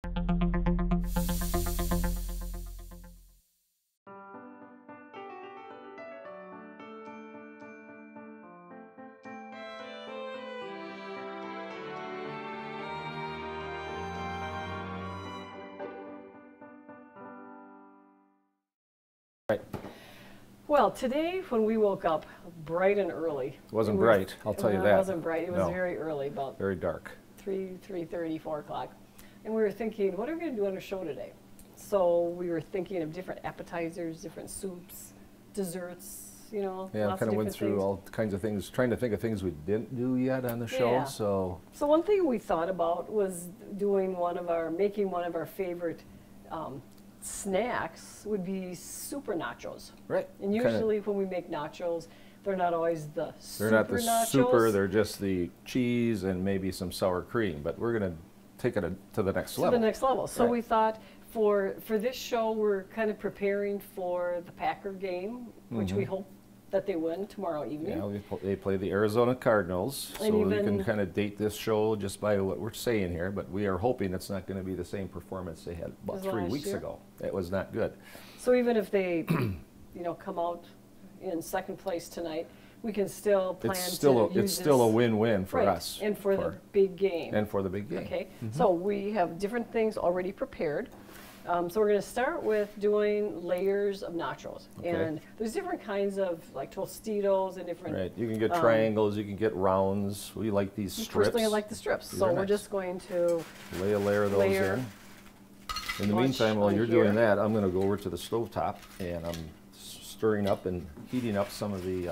Right. Well, today when we woke up bright and early. It wasn't bright, I'll tell you that. It wasn't bright. It was No. very early, about Very dark. 3:30, 4 o'clock. And we were thinking, what are we going to do on our show today? So we were thinking of different appetizers, different soups, desserts, you know, Yeah, lots kind of of went different through things. all kinds of things, trying to think of things we didn't do yet on the show. Yeah. So one thing we thought about was making one of our favorite snacks would be super nachos. right. And usually when we make nachos, they're not always the They're not the nachos. super, they're just the cheese and maybe some sour cream, but we're going to take it to the next level. To the next level. So Right. we thought for this show, we're kind of preparing for the Packer game, which we hope that they win tomorrow evening. Yeah, they play the Arizona Cardinals, And so you even- can kind of date this show just by what we're saying here, but we are hoping it's not going to be the same performance they had about As 3 last weeks year? ago. It was not good. So even if they, come out in second place tonight, we can still plan It's still to use a this- win-win for right, us. and for the big game. And for the big game. Okay, so we have different things already prepared. So we're going to start with doing layers of nachos. Okay. And there's different kinds of like Tostitos and different. Right, you can get triangles, you can get rounds. We like these strips. Personally, I like the strips. These So are we're nice. just going to Lay a layer of those layer in. In the much meantime, while on you're here. doing that, I'm going to go over to the stovetop and I'm stirring up and heating up some of the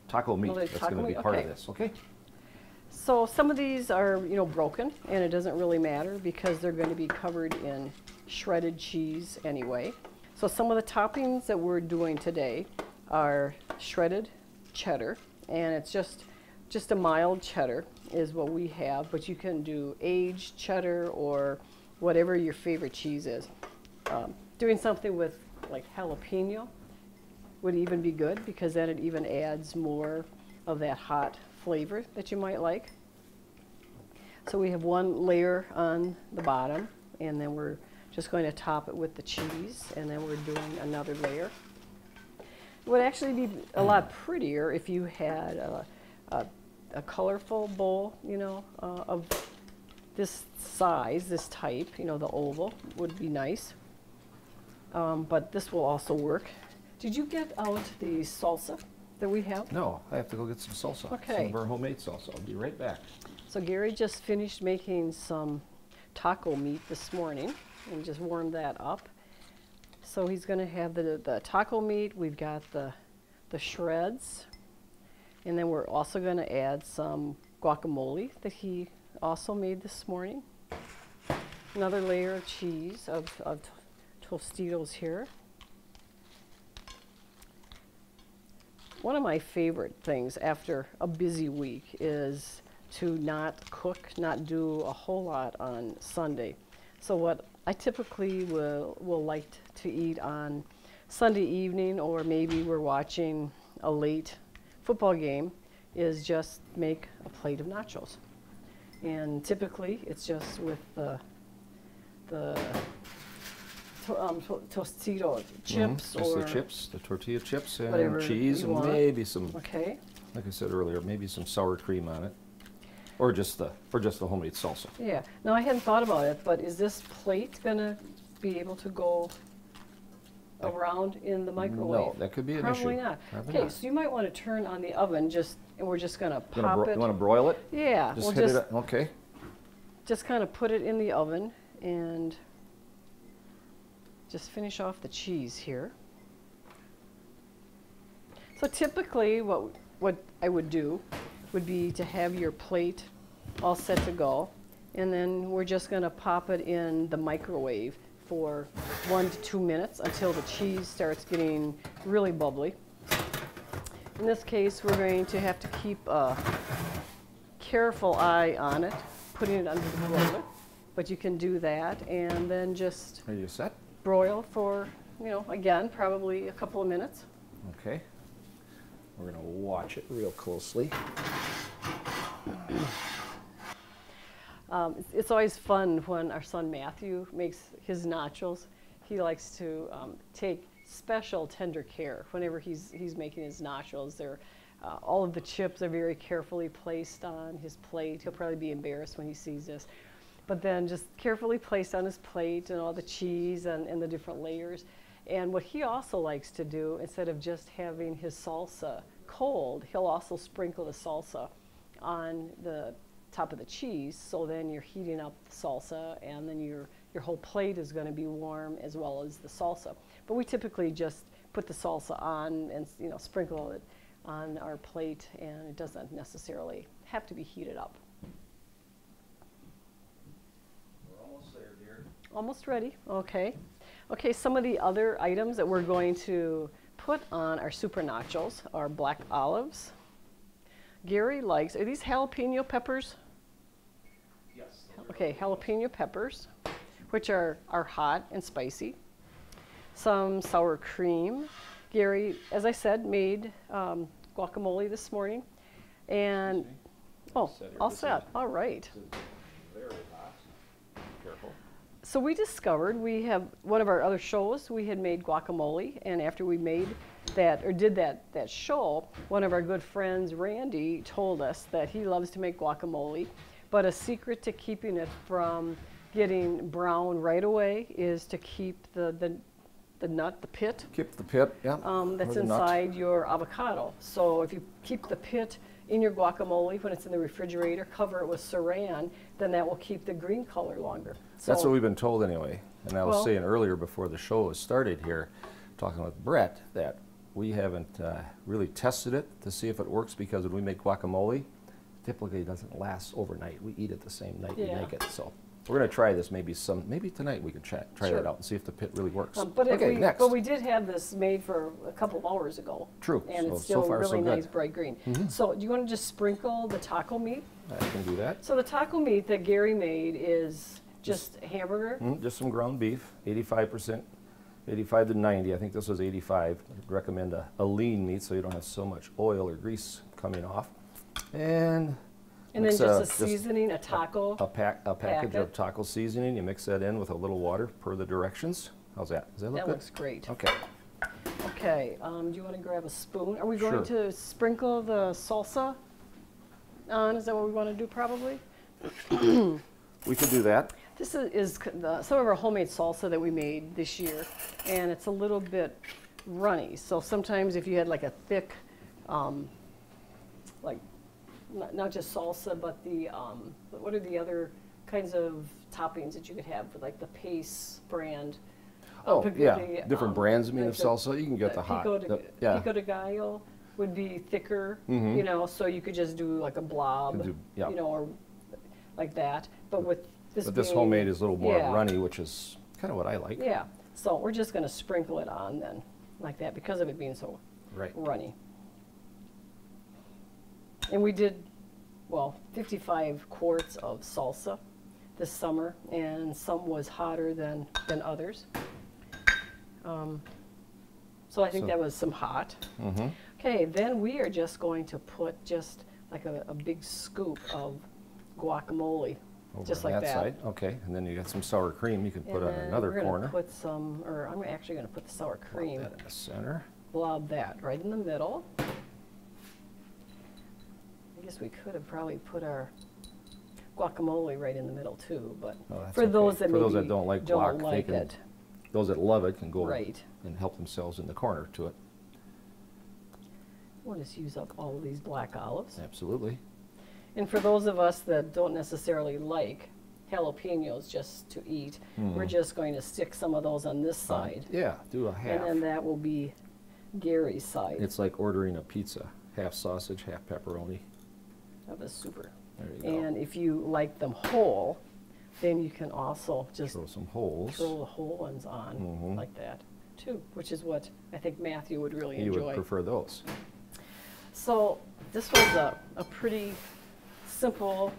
taco meat the that's taco going to be meat? part Okay. of this. Okay. So some of these are, broken, and it doesn't really matter because they're going to be covered in shredded cheese anyway. So some of the toppings that we're doing today are shredded cheddar, and it's just a mild cheddar is what we have, but you can do aged cheddar or whatever your favorite cheese is. Doing something with like jalapeno would even be good because then it even adds more of that hot flavor that you might like. So we have one layer on the bottom, and then we're just going to top it with the cheese, and then we're doing another layer. It would actually be a lot prettier if you had a colorful bowl, of this size, this type, the oval would be nice. But this will also work. Did you get out the salsa that we have? No, I have to go get some salsa. Okay. Some of our homemade salsa. I'll be right back. So Gary just finished making some taco meat this morning and just warmed that up. So he's going to have the taco meat. We've got the shreds. And then we're also going to add some guacamole that he also made this morning. Another layer of cheese, of Tostitos here. One of my favorite things after a busy week is to not cook, not do a whole lot on Sunday. So what I typically will like to eat on Sunday evening, or maybe we're watching a late football game, is just make a plate of nachos. And typically it's just with the Tostito chips, Just or the chips, the tortilla chips, whatever and cheese, you and want. maybe some, Okay. like I said earlier, maybe some sour cream on it, or just the homemade salsa. Yeah. Now I hadn't thought about it, but is this plate gonna be able to go around in the microwave? No, that could be an issue. Probably not. Probably Okay, not. so you might want to turn on the oven and we're just gonna You pop it. want to broil it? Yeah. Just we'll hit just it. Okay. just kind of put it in the oven and just finish off the cheese here. So typically what I would do would be to have your plate all set to go, and then we're just going to pop it in the microwave for 1 to 2 minutes until the cheese starts getting really bubbly. In this case, we're going to have to keep a careful eye on it, putting it under the broiler, but you can do that and then just Are you set? broil for, again, probably a couple of minutes. Okay. We're going to watch it real closely. It's always fun when our son Matthew makes his nachos. He likes to take special tender care whenever he's making his nachos. All of the chips are very carefully placed on his plate. He'll probably be embarrassed when he sees this. But then just carefully placed on his plate, and all the cheese and the different layers. And what he also likes to do, instead of just having his salsa cold, he'll also sprinkle the salsa on the top of the cheese, so then you're heating up the salsa, and then your whole plate is going to be warm as well as the salsa. But we typically just put the salsa on and sprinkle it on our plate, and it doesn't necessarily have to be heated up. We're almost there, dear. Almost ready. Okay. Okay, some of the other items that we're going to put on our super nachos are black olives. Gary likes, are these jalapeno peppers? Yes. Okay, jalapeno peppers, which are hot and spicy. Some sour cream. Gary, as I said, made guacamole this morning. And, oh, all set. All right. Very hot. Careful. So we discovered, we have one of our other shows, we had made guacamole, and after we made that, or did that show, one of our good friends, Randy, told us that he loves to make guacamole, but a secret to keeping it from getting brown right away is to keep the nut, the pit, Keep the pit, yeah. that's or the nut. inside your avocado. So if you keep the pit in your guacamole when it's in the refrigerator, cover it with saran, then that will keep the green color longer. That's So- what we've been told anyway. And I was Well- saying earlier before the show was started here, talking with Brett, that we haven't really tested it to see if it works, because when we make guacamole, typically it doesn't last overnight. We eat it the same night we Yeah. make it. So we're going to try this maybe tonight we can try Sure. that out and see if the pit really works. But okay, next. But we did have this made for a couple of hours ago. True. And So- it's so still far, so really good. nice bright green. So do you want to just sprinkle the taco meat? I can do that. So the taco meat that Gary made is just hamburger. Just some ground beef, 85%, 85 to 90. I think this was 85. I'd recommend a lean meat so you don't have so much oil or grease coming off. And And then mix, just a seasoning, a taco. a package packet. of taco seasoning. You mix that in with a little water per the directions. How's that? Does that look That good? looks great. Okay. Okay, do you want to grab a spoon? Are we going Sure. to sprinkle the salsa on? Is that what we want to do probably? We could do that. This is some of our homemade salsa that we made this year, and it's a little bit runny. So sometimes if you had like a thick, like not just salsa, but what are the other kinds of toppings that you could have with like the Pace brand? Oh, yeah. The, Different brands, I mean, like of salsa. You can get the hot. Pico de Gallo would be thicker, so you could just do like a blob, Could do- yeah. or like that. But with this But this being- homemade is a little more yeah. runny, which is kind of what I like. Yeah, so we're just going to sprinkle it on then, like that, because of it being so Right. runny. And we did, 55 quarts of salsa this summer, and some was hotter than others. So I think So- that was some hot. Mm-hmm. Okay, then we are just going to put just like a big scoop of guacamole, Over just on like that that. side. Okay, and then you got some sour cream you can put And on then another we're gonna corner. put some, or I'm actually going to put the sour Plop cream, that in the center. blob that right in the middle. I guess we could have probably put our guacamole right in the middle too, but Oh, that's for okay. those that For those maybe that don't like guac, they like can- it, Those that love it can go right. and help themselves in the corner to it. We'll just use up all of these black olives. Absolutely. And for those of us that don't necessarily like jalapenos just to eat, we're just going to stick some of those on this side. Yeah, do a half. And then that will be Gary's side It's like ordering a pizza. Half sausage, half pepperoni. of a super. There you go. And if you like them whole, then you can also just Throw some holes. throw the whole ones on like that too, which is what I think Matthew would really You enjoy. would prefer those. So this was a pretty simple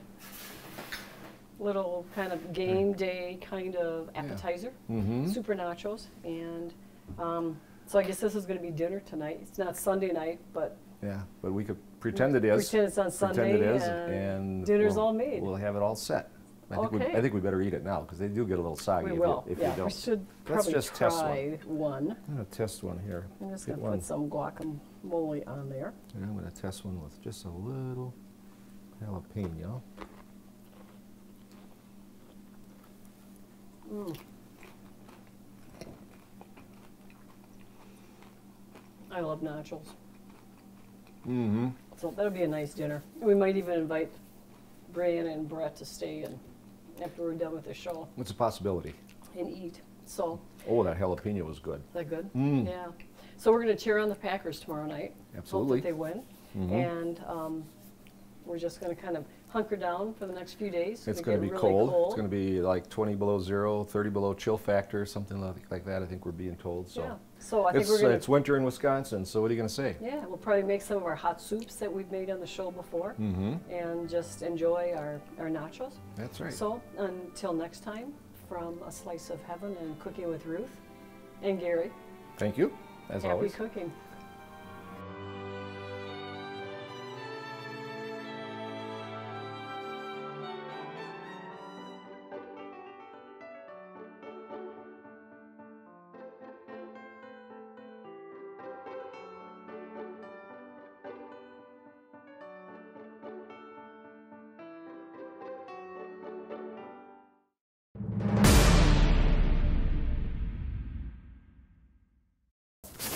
little kind of game day kind of appetizer, super nachos. And so I guess this is going to be dinner tonight. It's not Sunday night, but Yeah, but we could pretend it is. pretend it's on Sunday Pretend it is, and and dinner's we'll- all made. We'll have it all set. Okay. I think we better eat it now because they do get a little soggy We will. if Yeah, you don't. we should Let's probably just test try one. I'm going to test one here. I'm just Get going to one. put some guacamole on there. And I'm going to test one with just a little jalapeno. Mm. I love nachos. Mm-hmm. So that'll be a nice dinner. We might even invite Brian and Brett to stay and after we're done with the show It's a possibility. and eat. So, Oh, that jalapeno was good. is that good? Mm. Yeah. So we're going to cheer on the Packers tomorrow night. Absolutely. Hope that they win. Mhm. And we're just going to kind of hunker down for the next few days. It's Gonna going to get be really cold. It's going to be like 20 below zero, 30 below chill factor, something like that. I think we're being told. So Yeah. So I think we're going it's winter in Wisconsin. So what are you going to say? Yeah, we'll probably make some of our hot soups that we've made on the show before Mm-hmm. and just enjoy our nachos. That's right. So until next time, from A Slice of Heaven and Cooking with Ruth and Gary, Thank you, as happy always. cooking.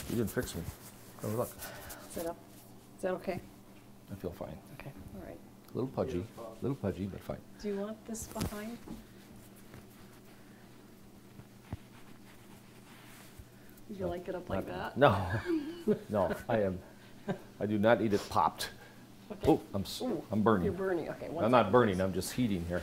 You didn't fix me. Oh, look. Is that up? Is that okay? I feel fine. Okay, all right. A little pudgy, but fine. Do you want this behind? Would you like it up like that? No, no, I do not eat it popped. Okay. Oh, I'm burning. You're burning, okay. I'm not burning, I'm just heating here.